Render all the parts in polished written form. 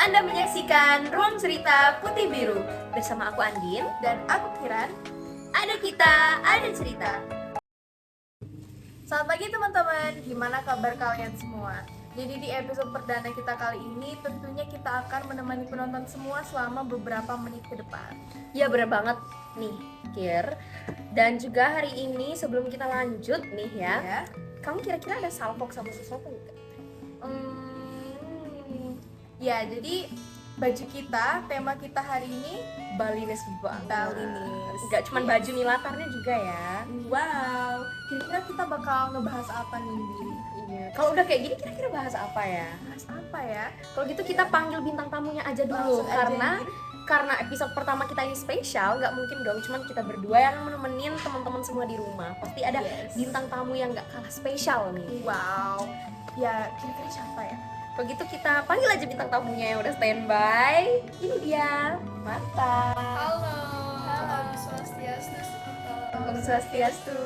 Anda menyaksikan Ruang Cerita Putih Biru bersama aku Andin dan aku Kiran. Ada kita, ada cerita. Selamat pagi teman-teman, gimana kabar kalian semua? Jadi di episode perdana kita kali ini tentunya kita akan menemani penonton semua selama beberapa menit ke depan. Ya bener banget nih Kir. Dan juga hari ini sebelum kita lanjut nih ya, kamu kira-kira ada salpok sama sesuatu nggak? Ya, jadi baju kita, tema kita hari ini Balinese banget. Balinese. Gak cuma baju nih, latarnya juga ya. Wow, kira-kira kita bakal ngebahas apa nih, Din? Iya. Kalau udah kayak gini kira-kira bahas apa ya? Bahas apa ya? Kalau gitu kita panggil bintang tamunya aja dulu. Langsung aja, Karena episode pertama kita ini spesial, nggak mungkin dong cuman kita berdua yang menemenin teman-teman semua di rumah. Pasti ada bintang tamu yang nggak kalah spesial nih. Wow, ya kira-kira siapa ya? Kalau gitu kita panggil aja bintang tamunya yang udah standby. Ini dia, Marta. Halo, Om Swastiastu. Om Swastiastu.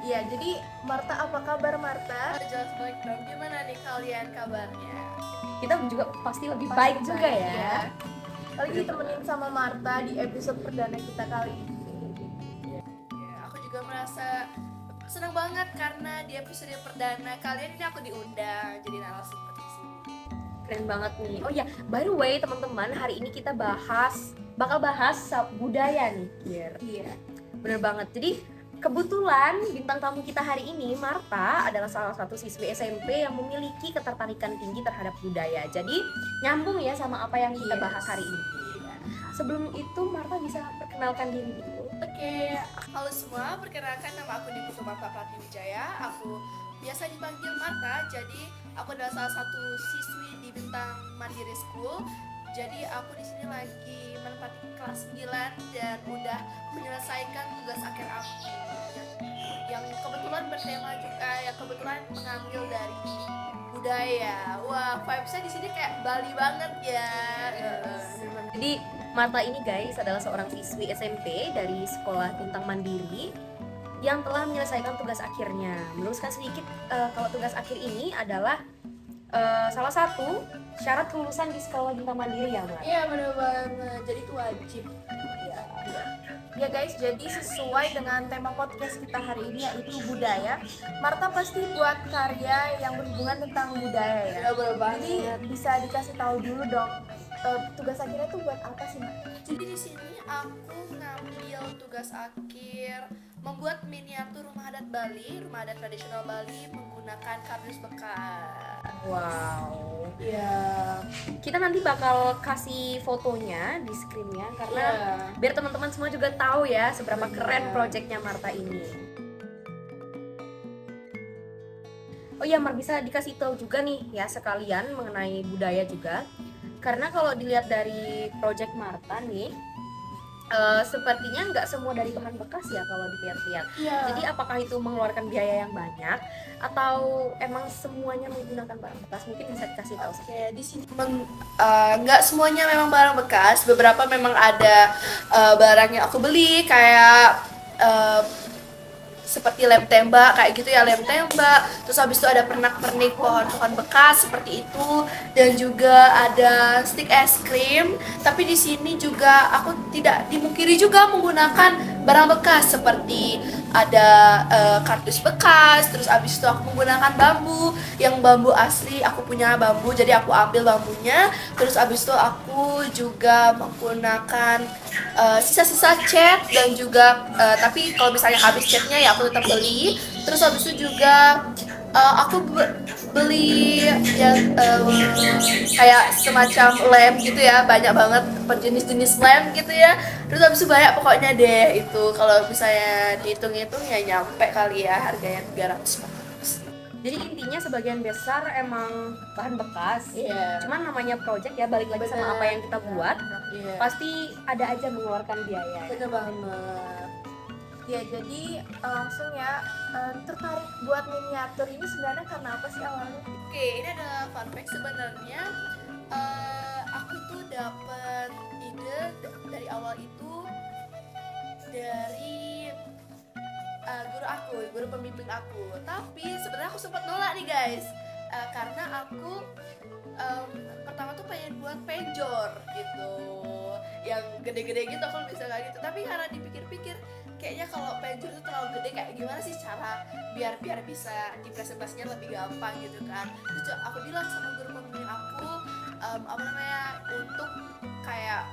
Iya, jadi Marta, apa kabar Marta? Jelas baik dong. Gimana nih kalian kabarnya? Kita juga pasti lebih baik juga ya. Lagi ditemenin sama Marta di episode perdana kita kali ini. Ya, aku juga merasa senang banget karena di episode perdana kalian ini aku diundang jadi narasumber di sini. Keren banget nih. Oh ya, by the way teman-teman, hari ini kita bakal bahas budaya nih, Kir. Iya. Bener banget. Jadi kebetulan bintang tamu kita hari ini, Marta, adalah salah satu siswi SMP yang memiliki ketertarikan tinggi terhadap budaya. Jadi nyambung ya sama apa yang kita bahas hari ini. Sebelum itu, Marta bisa perkenalkan diri dulu. Oke, halo semua, perkenalkan nama aku Diputu Marta Pratiwijaya. Aku biasa dipanggil Marta, jadi aku adalah salah satu siswi di Bintang Mandiri School. Jadi aku di sini lagi menempati kelas 9 dan udah menyelesaikan tugas akhir aku yang kebetulan bertema juga yang kebetulan mengambil dari budaya. Wah, vibesnya di sini kayak Bali banget ya. Jadi Marta ini guys adalah seorang siswi SMP dari sekolah Bintang Mandiri yang telah menyelesaikan tugas akhirnya. Meluruskan sedikit, kalau tugas akhir ini adalah salah satu syarat kelulusan di sekolah Bintang Mandiri ya, Mbak? Iya, bener banget. Jadi itu wajib. Ya guys, jadi sesuai dengan tema podcast kita hari ini yaitu budaya, Marta pasti buat karya yang berhubungan tentang budaya ya. Ya, bener banget. Jadi bisa dikasih tahu dulu dong, tugas akhirnya tuh buat apa sih, Marta? Jadi di sini aku ngambil tugas akhir membuat miniatur rumah adat Bali, rumah adat tradisional Bali menggunakan kardus bekas. Wow. Iya. Kita nanti bakal kasih fotonya di screen-nya karena biar teman-teman semua juga tahu ya seberapa keren projectnya Marta ini. Oh iya, Mar, bisa dikasih tahu juga nih ya sekalian mengenai budaya juga. Karena kalau dilihat dari project Marta nih, sepertinya nggak semua dari bahan bekas ya kalau dilihat-lihat. Iya. Jadi apakah itu mengeluarkan biaya yang banyak atau emang semuanya menggunakan barang bekas? Mungkin bisa dikasih tahu. Oke, di sini Nggak semuanya memang barang bekas, beberapa memang ada barang yang aku beli kayak seperti lem tembak kayak gitu ya, lem tembak, terus habis itu ada pernak-pernik pohon-pohon bekas seperti itu, dan juga ada stik es krim. Tapi di sini juga aku tidak dimungkiri juga menggunakan barang bekas seperti ada kardus bekas, terus habis itu aku menggunakan bambu yang bambu asli, aku punya bambu jadi aku ambil bambunya, terus habis itu aku juga menggunakan sisa-sisa cat dan juga tapi kalau misalnya habis catnya ya aku tetap beli. Terus habis itu juga aku beli yang kayak semacam lem gitu ya, banyak banget jenis-jenis lem gitu ya. Terus habis itu banyak pokoknya deh, itu kalau misalnya dihitung-hitung ya nyampe kali ya harganya 300. Jadi intinya sebagian besar emang bahan bekas. Iya. Cuman namanya project ya, balik lagi sama apa yang kita buat. Iya. Pasti ada aja mengeluarkan biaya. Bener banget. Ya, jadi langsung ya, tertarik buat miniatur ini sebenarnya karena apa sih awalnya? Oke, ini ada fun fact sebenarnya. Aku tuh dapet ide dari awal itu dari guru pembimbing aku. Tapi sebenarnya aku sempat nolak nih guys, karena aku pertama buat penjor gitu, yang gede-gede gitu aku bisa kayak gitu. Tapi karena dipikir-pikir kayaknya kalau penjor itu terlalu gede, kayak gimana sih cara biar bisa dipresentasinya lebih gampang gitu kan. Terus aku bilang sama guru pembimbing aku untuk kayak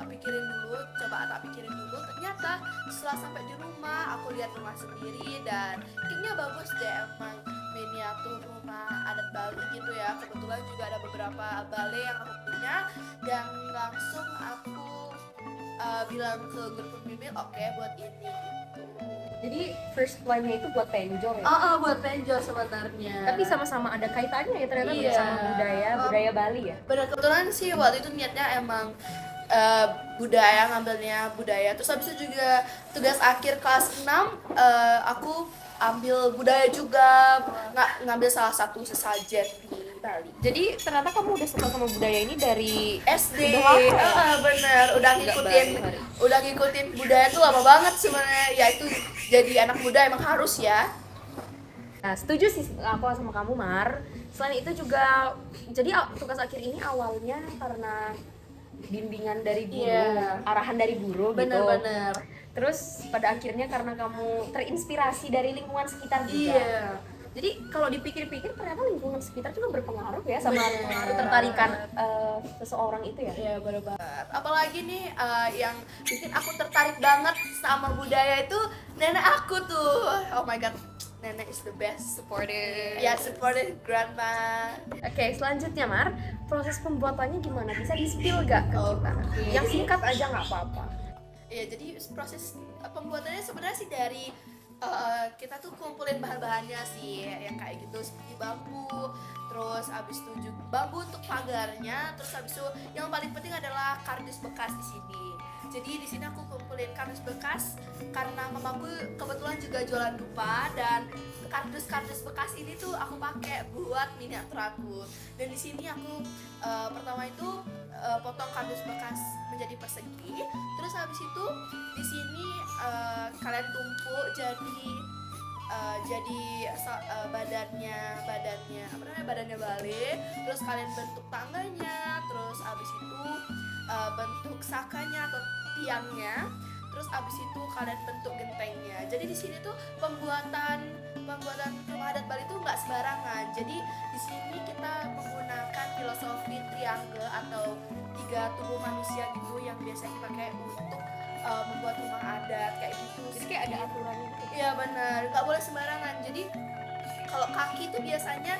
pikirin dulu, coba tak pikirin dulu. Ternyata setelah sampai di rumah aku lihat rumah sendiri dan kayaknya bagus deh, emang miniatur rumah adat Bali gitu ya. Kebetulan juga ada beberapa balai yang aku punya, dan langsung aku bilang ke guru pembimbing, oke, buat ini gitu. Jadi first plan-nya itu buat penjor ya? Buat penjor sebenarnya. Tapi sama-sama ada kaitannya ya ternyata Iya. sama budaya Bali ya? Benar, kebetulan sih waktu itu niatnya emang budaya, ngambilnya budaya. Terus habis itu juga tugas akhir kelas 6 aku ambil budaya juga, ngambil salah satu sesajen di Bali. Jadi ternyata kamu udah suka sama budaya ini dari SD. Udah lama ya? Bener, udah ngikutin budaya tuh lama banget sebenarnya. Ya itu jadi anak muda emang harus ya. Nah, setuju sih aku sama kamu, Mar. Selain itu juga, jadi tugas akhir ini awalnya karena bimbingan dari guru, Iya. arahan dari guru gitu. Bener-bener. Terus pada akhirnya karena kamu terinspirasi dari lingkungan sekitar juga. Iya. Jadi kalau dipikir-pikir ternyata lingkungan sekitar juga berpengaruh ya sama Bener. ketertarikan seseorang itu ya. Iya, bener banget. Apalagi nih yang bikin aku tertarik banget sama budaya itu nenek aku tuh. Oh my god, nenek is the best, supportive. Ya, supportive grandma. Oke, selanjutnya Mar, proses pembuatannya gimana? Bisa di-spill gak ke kita? Oke. Yang singkat aja nggak apa-apa. Ya, jadi proses pembuatannya sebenarnya sih dari kita tuh kumpulin bahan-bahannya sih, yang kayak gitu seperti bambu, terus abis itu juga bambu untuk pagarnya, terus abis itu yang paling penting adalah kardus bekas di sini. Jadi di sini aku kumpulin kardus bekas karena mamaku kebetulan juga jualan dupa, dan kardus bekas ini tuh aku pakai buat miniatur aku. Dan di sini aku pertama itu potong kardus bekas menjadi persegi, terus habis itu di sini kalian tumpuk jadi badannya balai, terus kalian bentuk tangganya, terus abis itu bentuk sakanya atau tiangnya, terus abis itu kalian bentuk gentengnya. Jadi di sini tuh pembuatan rumah adat Bali tuh nggak sembarangan. Jadi di sini kita menggunakan filosofi triangle atau 3 tubuh manusia gitu yang biasanya dipakai untuk membuat rumah adat kayak gitu. Jadi kayak ada aturannya gitu. Iya benar, nggak boleh sembarangan. Jadi kalau kaki itu biasanya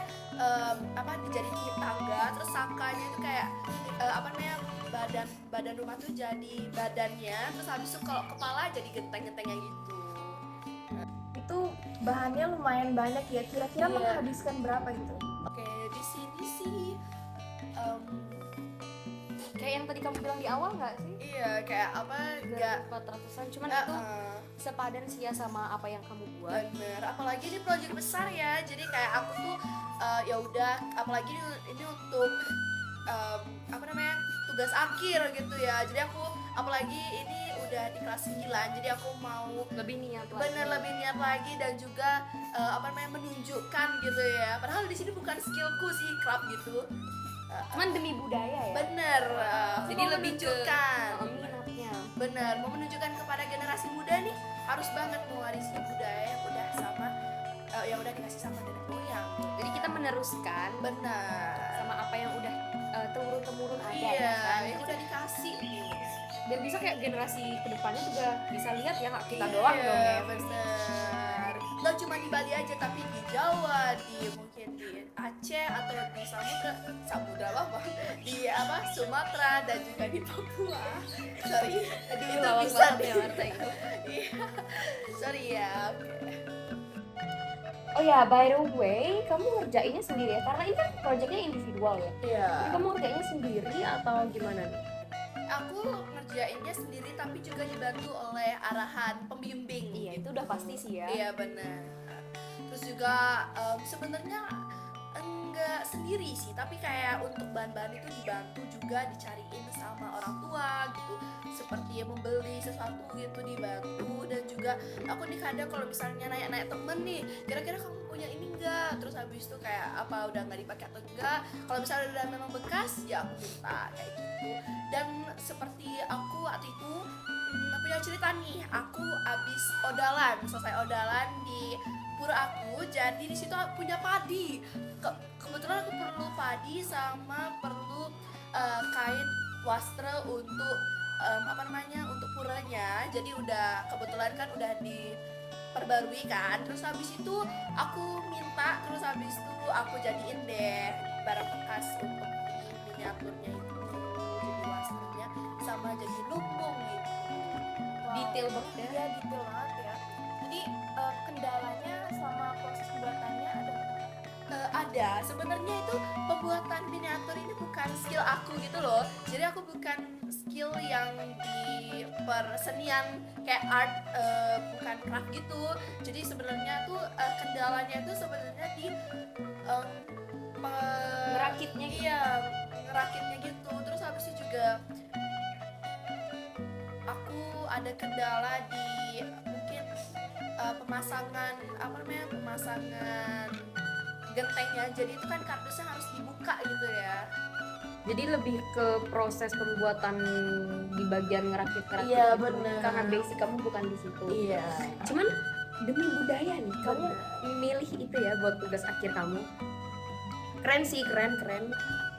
dijadiin tangga, terus sakanya itu kayak badan rumah tuh jadi badannya, terus habis itu kalau kepala jadi genteng-gentengnya gitu. Itu bahannya lumayan banyak ya, kira-kira Iya. menghabiskan berapa gitu? Oke, di sini sih Kayak yang tadi kamu bilang di awal nggak sih? iya kayak nggak 400-an, cuman itu sepadan sih ya sama apa yang kamu buat. bener, apalagi ini proyek besar ya, jadi kayak aku tuh ya udah, apalagi ini untuk tugas akhir gitu ya. Jadi aku apalagi ini udah di kelas 9, jadi aku mau Lebih niat lagi. lebih niat lagi, dan juga menunjukkan gitu ya. Padahal di sini bukan skillku sih craft gitu. Cuman demi budaya ya. Bener, jadi Mau lebih menunjuk- menunjukkan. minatnya. Bener, mau menunjukkan kepada generasi muda nih, harus banget mewarisi budaya yang udah dikasih sama nenek moyang. Jadi kita meneruskan Bener. sama apa yang udah turun-temurun ada Iya, ya kan? yang udah dikasih nih. Biar bisa kayak generasi kedepannya juga bisa lihat ya, nggak kita doang Iya, dong ya. bener. Gak cuma di Bali aja, tapi di Jawa, mungkin di Aceh atau di Samudra apa? Di Sumatera dan juga di Papua. Sorry, Aduh, itu lawak bisa banget deh. ya Marta itu. Iya. Sorry ya. Oke. Oh ya, by the way, kamu ngerjainnya sendiri ya? Karena ini kan projectnya individual ya. Iya. Jadi kamu ngerjainnya sendiri atau gimana nih? Aku ngerjainnya sendiri, tapi juga dibantu oleh arahan pembimbing. Iya, itu udah pasti sih ya. Iya benar. Terus juga sebenarnya nggak sendiri sih, tapi kayak untuk bahan-bahan itu dibantu juga dicariin sama orang tua gitu, seperti membeli sesuatu gitu dibantu. Dan juga aku nih kadang kalau misalnya nanya-nanya temen nih, kira-kira kamu punya ini enggak, terus habis itu kayak apa udah nggak dipakai atau enggak, kalau misalnya udah memang bekas ya aku minta kayak gitu. Dan seperti aku waktu itu punya cerita nih, aku abis selesai odalan di pura aku, jadi di situ aku punya padi. Kebetulan aku perlu padi sama perlu kain wastra untuk untuk puranya. Jadi udah kebetulan kan udah diperbarui kan. Terus habis itu aku minta, terus habis itu aku jadiin deh barang bekas untuk di miniaturnya itu, jadi wastranya sama jadi lumbung gitu. Detail banget ya. Iya, detail banget ya. Jadi kendalanya selama proses pembuatannya ada nggak? Ada. Sebenarnya itu pembuatan miniatur ini bukan skill aku gitu loh. Jadi aku bukan skill yang di persenian kayak art, bukan craft gitu. Jadi sebenarnya tuh kendalanya itu sebenarnya di Ngerakitnya gitu. Iya, ngerakitnya gitu. Terus habis itu juga aku ada kendala di mungkin pemasangan gentengnya. Jadi itu kan kardusnya harus dibuka gitu ya. Jadi lebih ke proses pembuatan di bagian ngerakit-ngerakit Iya, gitu. bener. Karena basic kamu bukan di situ. Iya. Cuman demi budaya nih, kamu Bener. milih itu ya buat tugas akhir kamu. Keren sih, keren.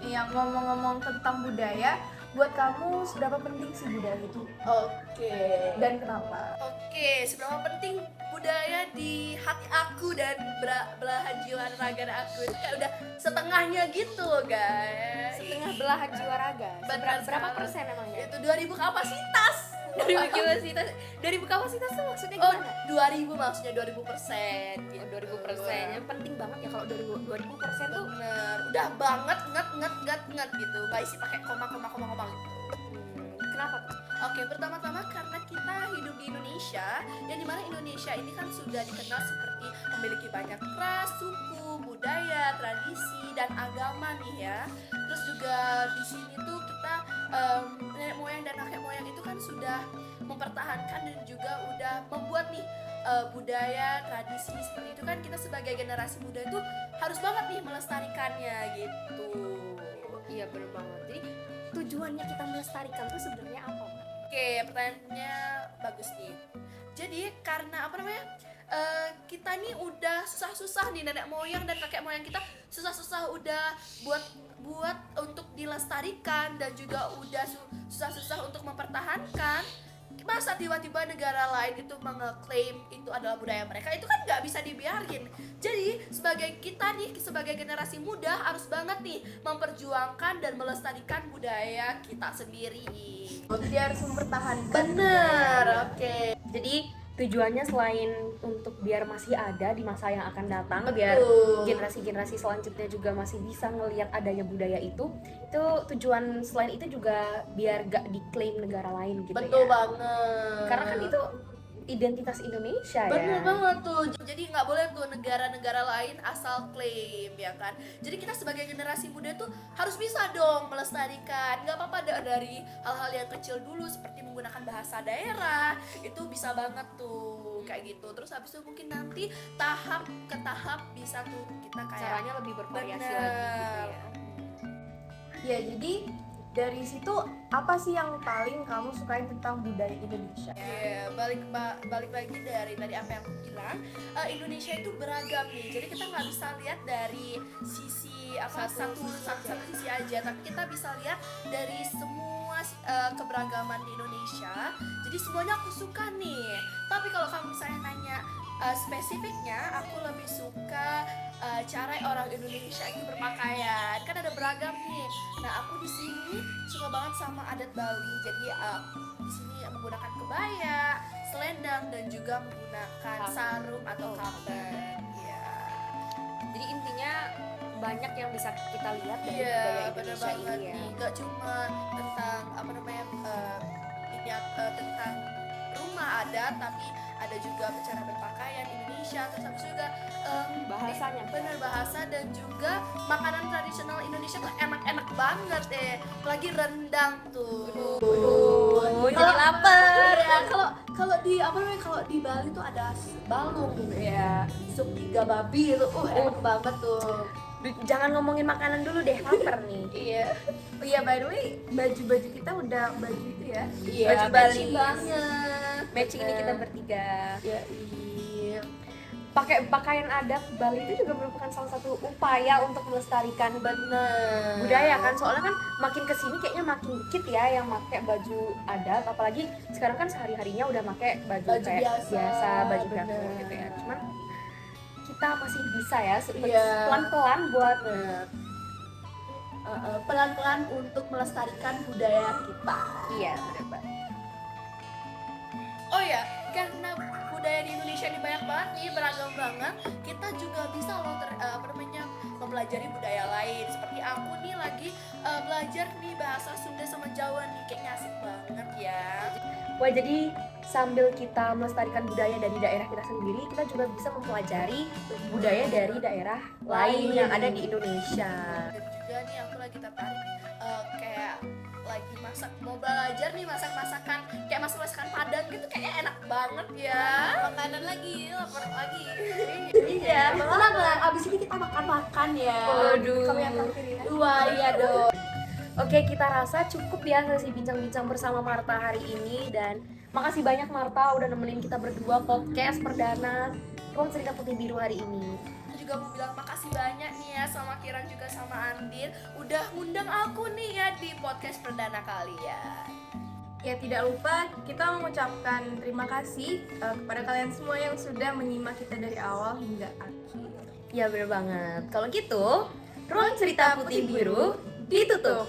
Yang ngomong-ngomong tentang budaya, buat kamu seberapa penting sih budaya itu? Oke. Dan kenapa? Oke, seberapa penting budaya di hati aku dan belahan jiwa dan raga aku itu kayak udah setengahnya gitu guys. Setengah belahan jiwa raga. Benar Berapa sekali. persen emangnya? Itu 2000 kapasitas. 2000 kapasitas tuh maksudnya Oh, gimana? 2000 maksudnya 2000% gitu. 2000%. Yang penting banget ya kalau 2000% tuh. Bener, udah banget nget gitu. Gak isi pakai koma gitu. Kenapa tuh? Oke, pertama-tama karena kita hidup di Indonesia, yang dimana Indonesia ini kan sudah dikenal seperti memiliki banyak ras, suku, budaya, tradisi, dan agama nih ya. Terus juga di sini tuh kita nenek moyang dan kakek moyang itu kan sudah mempertahankan dan juga udah membuat nih budaya, tradisi seperti itu kan. Kita sebagai generasi muda itu harus banget nih melestarikannya gitu. Iya bener banget. Jadi tujuannya kita melestarikan tuh sebenarnya apa, Mbak? Oke, pertanyaannya bagus nih. Jadi karena kita nih udah susah-susah nih, nenek moyang dan kakek moyang kita susah-susah udah buat untuk dilestarikan dan juga udah susah-susah untuk mempertahankan. Masa tiba-tiba negara lain itu mengeklaim itu adalah budaya mereka, itu kan nggak bisa dibiarin. Jadi sebagai kita nih, sebagai generasi muda harus banget nih memperjuangkan dan melestarikan budaya kita sendiri. Dia harus mempertahankan. Bener, oke. Jadi tujuannya selain untuk biar masih ada di masa yang akan datang, Betul. biar generasi-generasi selanjutnya juga masih bisa ngelihat adanya budaya itu tujuan selain itu juga biar gak diklaim negara lain gitu. Betul ya. banget. Karena kan itu identitas Indonesia bener ya. banget tuh. Jadi nggak boleh tuh negara-negara lain asal klaim ya kan. Jadi kita sebagai generasi muda tuh harus bisa dong melestarikan. Nggak apa-apa dari hal-hal yang kecil dulu seperti menggunakan bahasa daerah, itu bisa banget tuh kayak gitu. Terus habis itu mungkin nanti tahap ke tahap bisa tuh kita kayak Caranya lebih bervariasi Bener. lagi gitu ya. Ya, jadi dari situ apa sih yang paling kamu sukain tentang budaya Indonesia? Ya, balik lagi dari tadi apa yang aku bilang, Indonesia itu beragam nih. Jadi kita nggak bisa lihat dari sisi satu sisi aja, tapi kita bisa lihat dari semua keberagaman di Indonesia. Jadi semuanya aku suka nih. Tapi kalau kamu misalnya nanya spesifiknya, aku lebih suka cara orang Indonesia itu berpakaian. Kan ada beragam nih. Nah, aku di sini suka banget sama adat Bali. Jadi di sini menggunakan kebaya, selendang, dan juga menggunakan sarung atau kaban. Ya. Jadi intinya banyak yang bisa kita lihat dari Iya, budaya bener Indonesia banget ini ya. nih. Gak cuma tentang tentang rumah adat, tapi ada juga cara berpakaian Indonesia, terus habis itu juga Bahasanya. bener bahasa, dan juga makanan tradisional Indonesia tuh enak-enak banget apalagi rendang tuh. Jadi lapar. Iya, kalau di apa namanya, kalau di Bali tuh ada balung ya, sup iga babi itu enak banget tuh. Jangan ngomongin makanan dulu deh, lapar nih. Iya. Oh iya, by the way, baju-baju kita udah baju itu ya. Baju Bali banget. Matching ini kita bertiga. Ya, iya. Pakai pakaian adat Bali itu juga merupakan salah satu upaya untuk melestarikan Bener. budaya kan, soalnya kan makin kesini kayaknya makin dikit ya yang pakai baju adat, apalagi sekarang kan sehari-harinya udah pakai baju Baju kayak biasa, baju bener. gathering gitu ya. Cuman kita masih bisa ya Iya. pelan-pelan buat Pelan-pelan untuk melestarikan budaya kita. iya bener banget. Oh ya, karena budaya di Indonesia ini banyak banget nih, beragam banget, kita juga bisa loh mempelajari budaya lain. Seperti aku nih lagi belajar nih bahasa Sunda sama Jawa nih, kayaknya asik banget ya. Wah, jadi sambil kita melestarikan budaya dari daerah kita sendiri, kita juga bisa mempelajari budaya dari daerah lain yang ada di Indonesia. Dan juga nih aku lagi tertarik kayak lagi mau belajar nih masakan kayak masakan Padang gitu, kayaknya enak banget ya. Makanan lagi, lapar lagi. Iya, tenang, abis ini kita makan ya. Waduh. Kamu yang terakhir ya. Wah, iya dong. Oke, kita rasa cukup ya sesi bincang-bincang bersama Marta hari ini, dan makasih banyak Marta udah nemenin kita berdua podcast perdana Ruang Cerita Putih Biru hari ini. Aku juga mau bilang makasih banyak nih ya sama Kiran juga sama Andin udah ngundang aku nih ya di podcast perdana kalian. Ya, tidak lupa kita mengucapkan terima kasih kepada kalian semua yang sudah menyimak kita dari awal hingga akhir. Ya bener banget. Kalau gitu, Ruang Cerita Putih Biru ditutup.